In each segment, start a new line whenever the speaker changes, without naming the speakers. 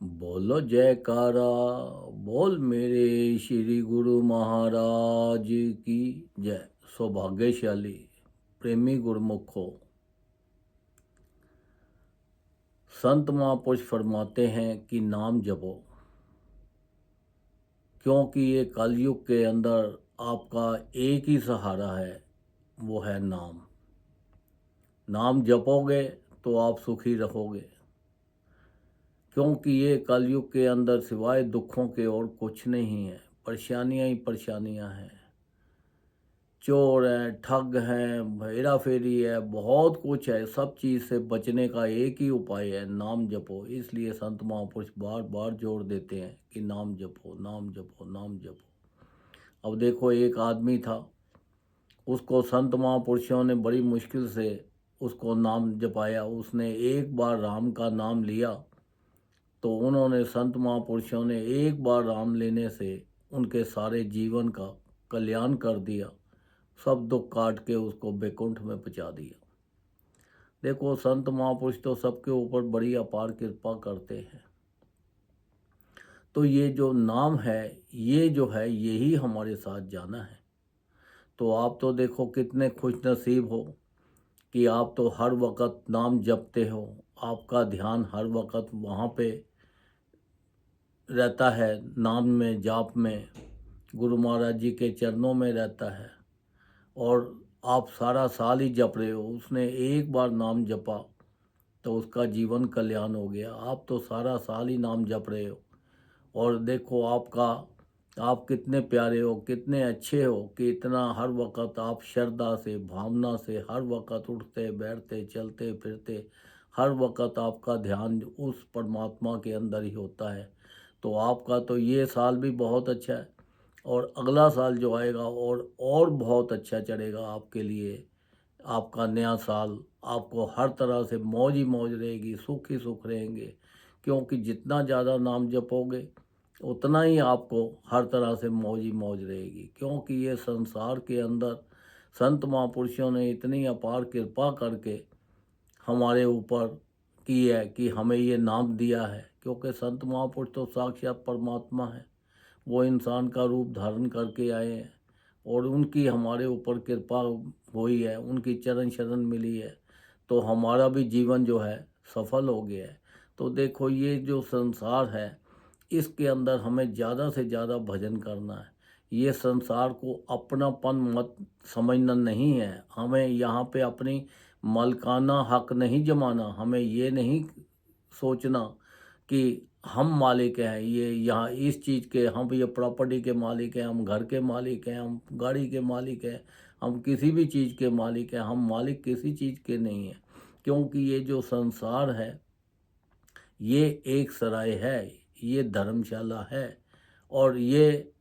बोलो जयकारा, बोल मेरे श्री गुरु महाराज की जय। सौभाग्यशाली प्रेमी गुरुमुखो, संत महापुरुष फरमाते हैं कि नाम जपो, क्योंकि ये कलयुग के अंदर आपका एक ही सहारा है, वो है नाम। नाम जपोगे तो आप सुखी रहोगे, क्योंकि ये कलयुग के अंदर सिवाय दुखों के और कुछ नहीं है। परेशानियां ही परेशानियां हैं, चोर हैं, ठग हैं, हेरा फेरी है, बहुत कुछ है। सब चीज़ से बचने का एक ही उपाय है, नाम जपो। इसलिए संत महापुरुष बार बार जोर देते हैं कि नाम जपो, नाम जपो, नाम जपो। अब देखो, एक आदमी था, उसको संत महापुरुषों ने बड़ी मुश्किल से उसको नाम जपाया। उसने एक बार राम का नाम लिया तो उन्होंने संत महापुरुषों ने एक बार राम लेने से उनके सारे जीवन का कल्याण कर दिया। सब दुख काट के उसको बैकुंठ में पहुंचा दिया। देखो, संत महापुरुष तो सबके ऊपर बड़ी अपार कृपा करते हैं। तो ये जो नाम है, ये जो है, यही हमारे साथ जाना है। तो आप तो देखो कितने खुश नसीब हो कि आप तो हर वक्त नाम जपते हो। आपका ध्यान हर वक्त वहाँ पे रहता है, नाम में, जाप में, गुरु महाराज जी के चरणों में रहता है। और आप सारा साल ही जप रहे हो। उसने एक बार नाम जपा तो उसका जीवन कल्याण हो गया। आप तो सारा साल ही नाम जप रहे हो। और देखो आप कितने प्यारे हो, कितने अच्छे हो कि इतना हर वक्त आप श्रद्धा से, भावना से हर वक्त उठते बैठते चलते फिरते, हर वक्त आपका ध्यान उस परमात्मा के अंदर ही होता है। तो आपका तो ये साल भी बहुत अच्छा है, और अगला साल जो आएगा और बहुत अच्छा चलेगा आपके लिए। आपका नया साल, आपको हर तरह से मौज ही मौज रहेगी, सुख ही सुख रहेंगे। क्योंकि जितना ज़्यादा नाम जपोगे उतना ही आपको हर तरह से मौज ही मौज रहेगी। क्योंकि ये संसार के अंदर संत महापुरुषों ने इतनी अपार कृपा करके हमारे ऊपर की है कि हमें ये नाम दिया है। क्योंकि संत महापुरुष तो साक्षात परमात्मा है, वो इंसान का रूप धारण करके आए हैं, और उनकी हमारे ऊपर कृपा हुई है, उनकी चरण शरण मिली है, तो हमारा भी जीवन जो है सफल हो गया है। तो देखो, ये जो संसार है, इसके अंदर हमें ज़्यादा से ज़्यादा भजन करना है। ये संसार को अपनापन मत समझना नहीं है। हमें यहाँ पे अपनी मालिकाना हक नहीं जमाना। हमें ये नहीं सोचना कि हम मालिक हैं, ये यहाँ इस चीज़ के, हम ये प्रॉपर्टी के मालिक हैं, हम घर के मालिक हैं, हम गाड़ी के मालिक हैं, हम किसी भी चीज़ के मालिक हैं। हम मालिक किसी चीज़ के नहीं हैं। क्योंकि ये जो संसार है, ये एक सराय है, ये धर्मशाला है, और ये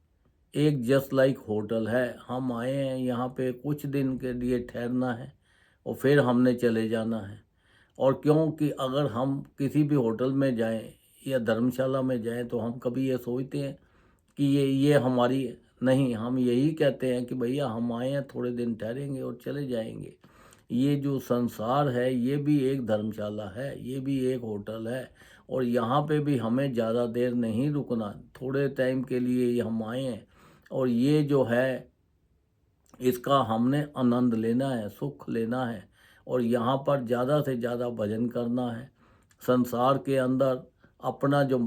एक जस्ट लाइक होटल है। हम आए हैं यहाँ पे कुछ दिन के लिए ठहरना है, और फिर हमने चले जाना है। और क्योंकि अगर हम किसी भी होटल में जाएं या धर्मशाला में जाएं तो हम कभी ये सोचते हैं कि ये हमारी है? नहीं, हम यही कहते हैं कि भैया हम आए हैं, थोड़े दिन ठहरेंगे और चले जाएंगे। ये जो संसार है, ये भी एक धर्मशाला है, ये भी एक होटल है, और यहाँ पे भी हमें ज़्यादा देर नहीं रुकना। थोड़े टाइम के लिए ही हम आए हैं, और ये जो है, इसका हमने आनंद लेना है, सुख लेना है, और यहाँ पर ज़्यादा से ज़्यादा भजन करना है। संसार के अंदर अपना जो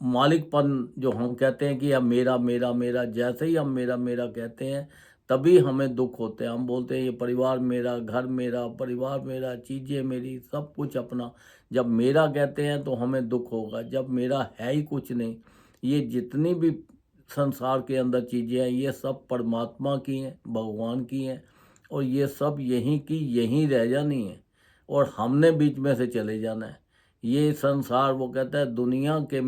मालिकपन, जो हम कहते हैं कि अब मेरा मेरा मेरा, जैसे ही हम मेरा मेरा कहते हैं तभी हमें दुख होते हैं। हम बोलते हैं ये परिवार मेरा, घर मेरा, परिवार मेरा, चीज़ें मेरी, सब कुछ अपना। जब मेरा कहते हैं तो हमें दुख होगा, जब मेरा है ही कुछ नहीं। ये जितनी भी संसार के अंदर चीज़ें हैं, ये सब परमात्मा की हैं, भगवान की हैं, और ये सब यहीं की यहीं रह जानी है, और हमने बीच में से चले जाना है। ये संसार, वो कहता है, दुनिया के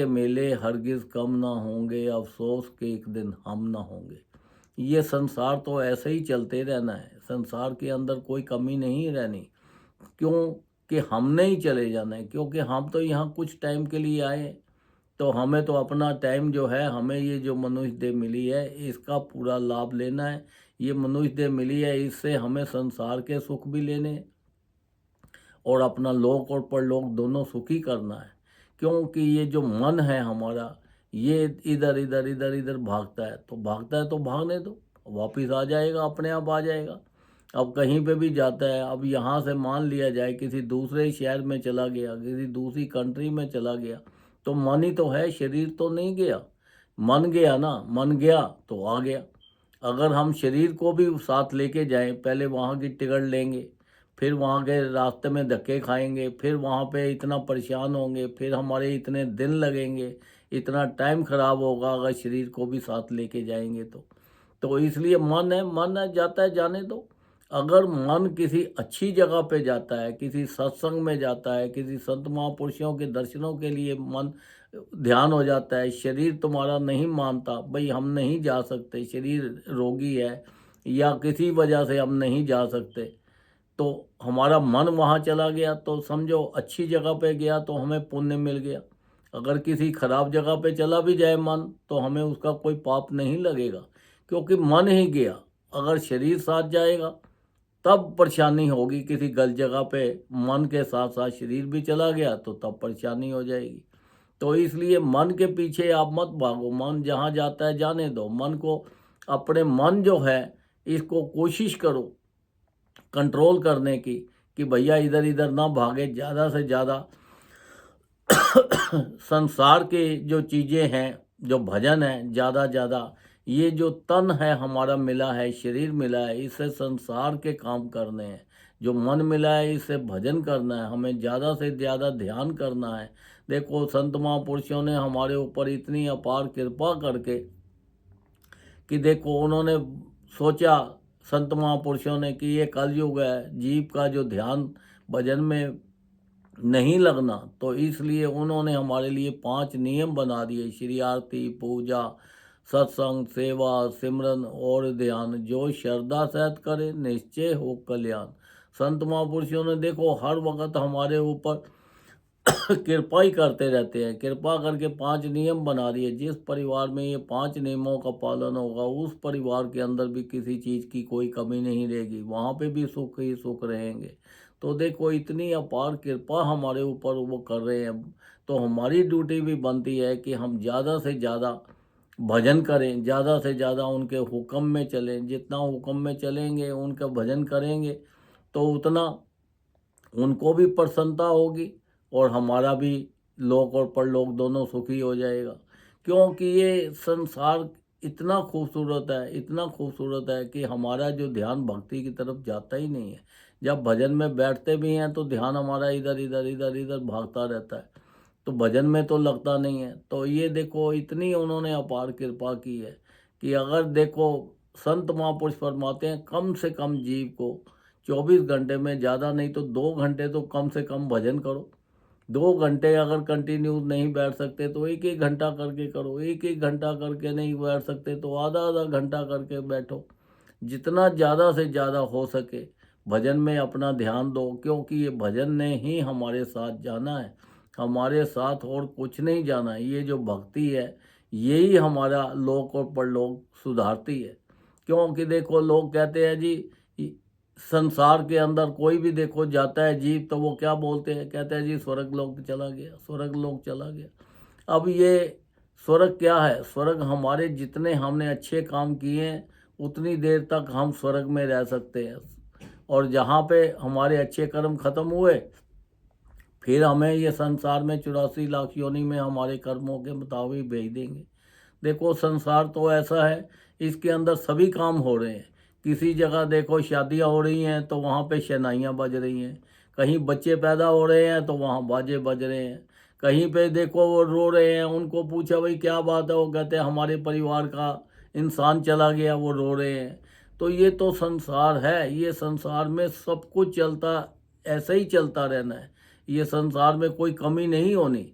मेले हरगिज कम ना होंगे, अफसोस के एक दिन हम ना होंगे। ये संसार तो ऐसे ही चलते रहना है, संसार के अंदर कोई कमी नहीं रहनी। क्यों कि हमने ही चले जाना है। क्योंकि हम तो यहाँ कुछ टाइम के लिए आए हैं, तो हमें तो अपना टाइम जो है, हमें ये जो मनुष्य देह मिली है, इसका पूरा लाभ लेना है। ये मनुष्य देह मिली है, इससे हमें संसार के सुख भी लेने हैं, और अपना लोक और परलोक दोनों सुखी करना है। क्योंकि ये जो मन है हमारा, ये इधर इधर इधर इधर भागता है, तो भागने दो, वापिस आ जाएगा, अपने आप आ जाएगा। अब कहीं पे भी जाता है, अब यहाँ से मान लिया जाए किसी दूसरे शहर में चला गया, किसी दूसरी कंट्री में चला गया, तो मन ही तो है, शरीर तो नहीं गया। मन गया ना, मन गया तो आ गया। अगर हम शरीर को भी साथ लेके जाएं, पहले वहाँ की टिकट लेंगे, फिर वहाँ के रास्ते में धक्के खाएंगे, फिर वहाँ पे इतना परेशान होंगे, फिर हमारे इतने दिन लगेंगे, इतना टाइम खराब होगा अगर शरीर को भी साथ लेके जाएंगे तो इसलिए मन है, जाता है, जाने दो। अगर मन किसी अच्छी जगह पे जाता है, किसी सत्संग में जाता है, किसी संत महापुरुषों के दर्शनों के लिए मन ध्यान हो जाता है, शरीर तुम्हारा नहीं मानता, भाई हम नहीं जा सकते, शरीर रोगी है या किसी वजह से हम नहीं जा सकते, तो हमारा मन वहाँ चला गया, तो समझो अच्छी जगह पे गया तो हमें पुण्य मिल गया। अगर किसी खराब जगह पे चला भी जाए मन, तो हमें उसका कोई पाप नहीं लगेगा, क्योंकि मन ही गया। अगर शरीर साथ जाएगा तब परेशानी होगी, किसी गलत जगह पे मन के साथ साथ शरीर भी चला गया तो तब परेशानी हो जाएगी। तो इसलिए मन के पीछे आप मत भागो, मन जहाँ जाता है जाने दो। मन को, अपने मन जो है, इसको कोशिश करो कंट्रोल करने की, कि भैया इधर इधर ना भागे, ज़्यादा से ज़्यादा संसार के जो चीज़ें हैं, जो भजन है, ज़्यादा ये जो तन है हमारा मिला है, शरीर मिला है, इससे संसार के काम करने हैं। जो मन मिला है इससे भजन करना है, हमें ज़्यादा से ज़्यादा ध्यान करना है। देखो संत महापुरुषों ने हमारे ऊपर इतनी अपार कृपा करके, कि देखो उन्होंने सोचा, संत महापुरुषों ने, कि ये कलयुग है, जीव का जो ध्यान भजन में नहीं लगना, तो इसलिए उन्होंने हमारे लिए 5 नियम बना दिए, श्री आरती, पूजा, सत्संग, सेवा, सिमरन और ध्यान, जो श्रद्धा सहित करे निश्चय हो कल्याण। संत महापुरुषों ने देखो हर वक्त हमारे ऊपर कृपा ही करते रहते हैं, कृपा करके 5 नियम बना दिए। जिस परिवार में ये 5 नियमों का पालन होगा, उस परिवार के अंदर भी किसी चीज़ की कोई कमी नहीं रहेगी, वहाँ पे भी सुख ही सुख रहेंगे। तो देखो इतनी अपार कृपा हमारे ऊपर वो कर रहे हैं, तो हमारी ड्यूटी भी बनती है कि हम ज़्यादा से ज़्यादा भजन करें, ज़्यादा से ज़्यादा उनके हुक्म में चलें। जितना हुक्म में चलेंगे, उनका भजन करेंगे, तो उतना उनको भी प्रसन्नता होगी और हमारा भी लोक और परलोक दोनों सुखी हो जाएगा। क्योंकि ये संसार इतना खूबसूरत है, इतना खूबसूरत है कि हमारा जो ध्यान भक्ति की तरफ जाता ही नहीं है। जब भजन में बैठते भी हैं तो ध्यान हमारा इधर इधर इधर इधर भागता रहता है, तो भजन में तो लगता नहीं है। तो ये देखो इतनी उन्होंने अपार कृपा की है, कि अगर देखो संत महापुरुष फरमाते हैं, कम से कम जीव को 24 घंटे में, ज़्यादा नहीं तो 2 घंटे तो कम से कम भजन करो। 2 घंटे अगर कंटिन्यू नहीं बैठ सकते तो 1-1 घंटा करके करो, 1-1 घंटा करके नहीं बैठ सकते तो आधा-आधा घंटा करके बैठो। जितना ज़्यादा से ज़्यादा हो सके भजन में अपना ध्यान दो, क्योंकि ये भजन ने ही हमारे साथ जाना है, हमारे साथ और कुछ नहीं जाना है। ये जो भक्ति है, यही हमारा लोक और परलोक सुधारती है। क्योंकि देखो लोग कहते हैं जी, संसार के अंदर कोई भी देखो जाता है जीव, तो वो क्या बोलते हैं, कहते हैं जी स्वर्ग लोक चला गया, स्वर्ग लोक चला गया। अब ये स्वर्ग क्या है? स्वर्ग हमारे जितने हमने अच्छे काम किए हैं, उतनी देर तक हम स्वर्ग में रह सकते हैं, और जहाँ पे हमारे अच्छे कर्म खत्म हुए, फिर हमें ये संसार में 84 लाख योनि में हमारे कर्मों के मुताबिक भेज देंगे। देखो संसार तो ऐसा है, इसके अंदर सभी काम हो रहे हैं। किसी जगह देखो शादियां हो रही हैं तो वहाँ पे शहनाइयाँ बज रही हैं, कहीं बच्चे पैदा हो रहे हैं तो वहाँ बाजे बज रहे हैं, कहीं पे देखो वो रो रहे हैं, उनको पूछा भाई क्या बात है, वो कहते हैं हमारे परिवार का इंसान चला गया, वो रो रहे हैं। तो ये तो संसार है, ये संसार में सब कुछ चलता, ऐसे ही चलता रहना है, ये संसार में कोई कमी नहीं होनी।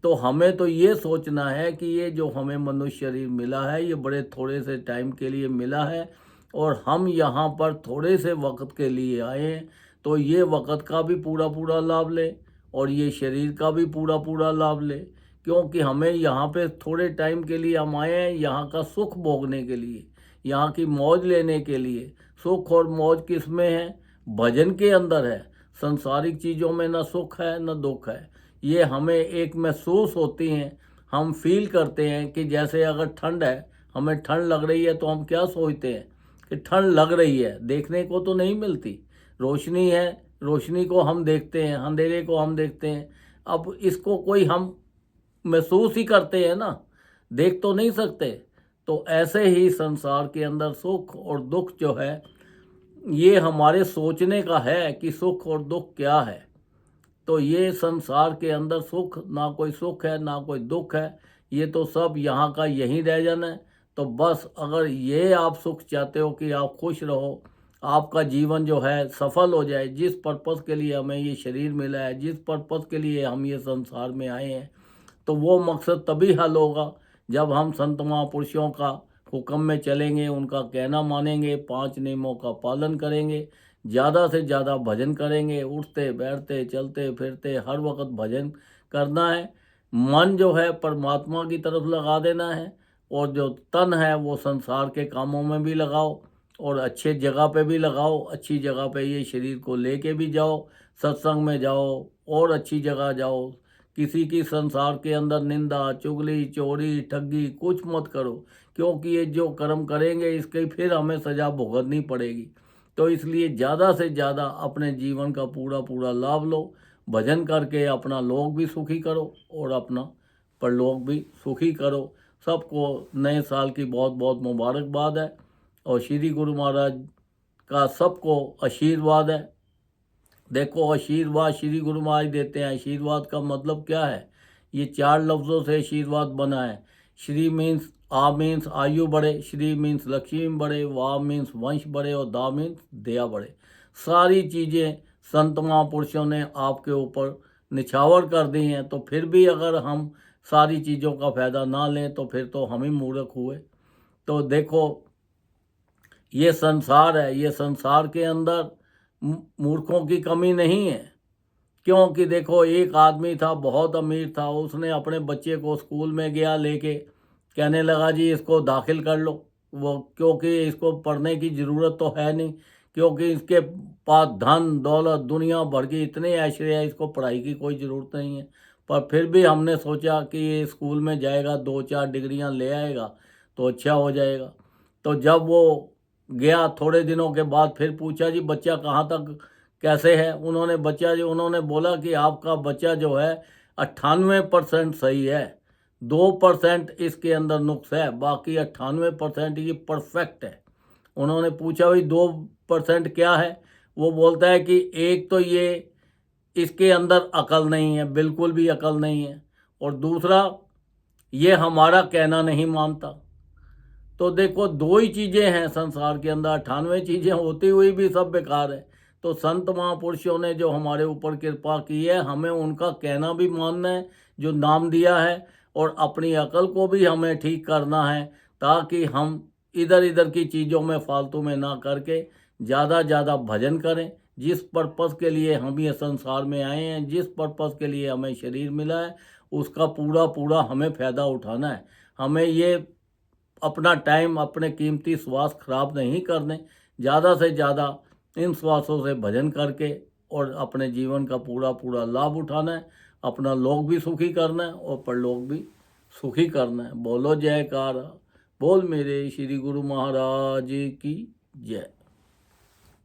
तो हमें तो ये सोचना है कि ये जो हमें मनुष्य शरीर मिला है, ये बड़े थोड़े से टाइम के लिए मिला है, और हम यहाँ पर थोड़े से वक्त के लिए आए हैं, तो ये वक्त का भी पूरा पूरा लाभ लें और ये शरीर का भी पूरा पूरा लाभ लें। क्योंकि हमें यहाँ पे थोड़े टाइम के लिए हम आए हैं, यहाँ का सुख भोगने के लिए, यहाँ की मौज लेने के लिए। सुख और मौज किस में है? भजन के अंदर है। संसारिक चीज़ों में न सुख है न दुख है, ये हमें एक महसूस होती हैं। हम फील करते हैं कि जैसे अगर ठंड है, हमें ठंड लग रही है तो हम क्या सोचते हैं कि ठंड लग रही है, देखने को तो नहीं मिलती। रोशनी है, रोशनी को हम देखते हैं, अंधेरे को हम देखते हैं। अब इसको कोई हम महसूस ही करते हैं ना, देख तो नहीं सकते। तो ऐसे ही संसार के अंदर सुख और दुख जो है, ये हमारे सोचने का है कि सुख और दुख क्या है। तो ये संसार के अंदर सुख, ना कोई सुख है ना कोई दुख है, ये तो सब यहाँ का यहीं रह जाना है। तो बस अगर ये आप सुख चाहते हो कि आप खुश रहो, आपका जीवन जो है सफल हो जाए, जिस पर्पज़ के लिए हमें ये शरीर मिला है, जिस पर्पज़ के लिए हम ये संसार में आए हैं, तो वो मकसद तभी हल होगा जब हम संत महापुरुषों का हुक्म में चलेंगे, उनका कहना मानेंगे, 5 नियमों का पालन करेंगे, ज़्यादा से ज़्यादा भजन करेंगे, उठते बैठते चलते फिरते हर वक्त भजन करना है। मन जो है परमात्मा की तरफ लगा देना है, और जो तन है वो संसार के कामों में भी लगाओ, और अच्छे जगह पे भी लगाओ। अच्छी जगह पे ये शरीर को लेके भी जाओ, सत्संग में जाओ और अच्छी जगह जाओ। किसी की संसार के अंदर निंदा, चुगली, चोरी, ठगी कुछ मत करो, क्योंकि ये जो कर्म करेंगे इसकी फिर हमें सज़ा भुगतनी पड़ेगी। तो इसलिए ज़्यादा से ज़्यादा अपने जीवन का पूरा पूरा लाभ लो, भजन करके अपना लोक भी सुखी करो और अपना परलोक भी सुखी करो। सबको नए साल की बहुत बहुत मुबारकबाद है, और श्री गुरु महाराज का सबको आशीर्वाद है। देखो, आशीर्वाद श्री गुरु महाराज देते हैं। आशीर्वाद का मतलब क्या है? ये 4 लफ्ज़ों से आशीर्वाद बना है। श्री मीन्स आ मीन्स आयु बढ़े, श्री मीन्स लक्ष्मी बढ़े, वाह मीन्स वंश बढ़े, और दा मीन्स दया बढ़े। सारी चीज़ें संत महापुरुषों ने आपके ऊपर निछावर कर दी हैं, तो फिर भी अगर हम सारी चीज़ों का फ़ायदा ना लें तो फिर तो हम ही मूर्ख हुए। तो देखो, ये संसार है, ये संसार के अंदर मूर्खों की कमी नहीं है। क्योंकि देखो, एक आदमी था, बहुत अमीर था, उसने अपने बच्चे को स्कूल में गया लेके, कहने लगा जी इसको दाखिल कर लो, वो क्योंकि इसको पढ़ने की ज़रूरत तो है नहीं, क्योंकि इसके पास धन दौलत दुनिया भर की इतने ऐश्वर्य है, इसको पढ़ाई की कोई ज़रूरत नहीं है। पर फिर भी हमने सोचा कि ये स्कूल में जाएगा, 2-4 डिग्रियां ले आएगा तो अच्छा हो जाएगा। तो जब वो गया, थोड़े दिनों के बाद फिर पूछा जी बच्चा कहाँ तक कैसे है। उन्होंने बोला कि आपका बच्चा जो है 98% सही है, 2% इसके अंदर नुक्स है, बाकी 98% ये परफेक्ट है। उन्होंने पूछा भाई 2% क्या है? वो बोलता है कि एक तो ये इसके अंदर अकल नहीं है, बिल्कुल भी अकल नहीं है, और दूसरा ये हमारा कहना नहीं मानता। तो देखो, 2 ही चीज़ें हैं संसार के अंदर, 98 चीज़ें होती हुई भी सब बेकार है। तो संत महापुरुषों ने जो हमारे ऊपर कृपा की है, हमें उनका कहना भी मानना है जो नाम दिया है, और अपनी अकल को भी हमें ठीक करना है, ताकि हम इधर इधर की चीज़ों में फालतू में ना करके ज़्यादा भजन करें। जिस पर्पज़ के लिए हम ये संसार में आए हैं, जिस पर्पज़ के लिए हमें शरीर मिला है, उसका पूरा पूरा हमें फ़ायदा उठाना है। हमें ये अपना टाइम, अपने कीमती श्वास खराब नहीं करने, ज़्यादा से ज़्यादा इन श्वासों से भजन करके और अपने जीवन का पूरा पूरा लाभ उठाना है। अपना लोक भी सुखी करना है और परलोक भी सुखी करना है। बोलो जयकारा, बोल मेरे श्री गुरु महाराज की जय।